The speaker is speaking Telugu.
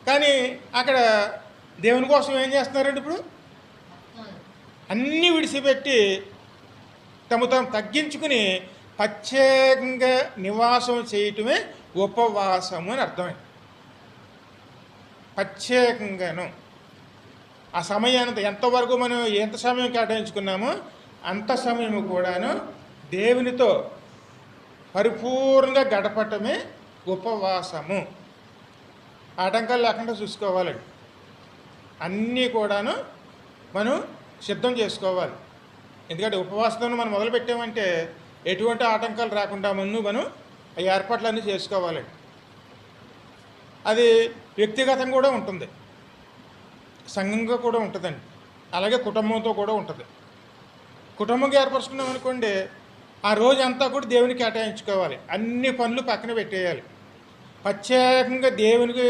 కానీ అక్కడ దేవుని కోసం ఏం చేస్తున్నారండి ఇప్పుడు? అన్నీ విడిచిపెట్టి తమ తాము తగ్గించుకుని ప్రత్యేకంగా నివాసం చేయటమే ఉపవాసము అని అర్థమైంది. ప్రత్యేకంగాను ఆ సమయాన్ని ఎంతవరకు మనం ఎంత సమయం కేటాయించుకున్నామో అంత సమయం కూడాను దేవునితో పరిపూర్ణంగా గడపటమే ఉపవాసము. ఆటంకాలు లేకుండా చూసుకోవాలండి. అన్నీ కూడాను మనం సిద్ధం చేసుకోవాలి. ఎందుకంటే ఉపవాసంతో మనం మొదలుపెట్టామంటే ఎటువంటి ఆటంకాలు రాకుండా ముందు మనం ఆ ఏర్పాట్లన్నీ చేసుకోవాలండి. అది వ్యక్తిగతంగా కూడా ఉంటుంది, సంఘంగా కూడా ఉంటుందండి, అలాగే కుటుంబంతో కూడా ఉంటుంది. కుటుంబంగా ఏర్పరుచుకున్నాం అనుకోండి, ఆ రోజంతా కూడా దేవునికి కేటాయించుకోవాలి. అన్ని పనులు పక్కన పెట్టేయాలి. ప్రత్యేకంగా దేవునికి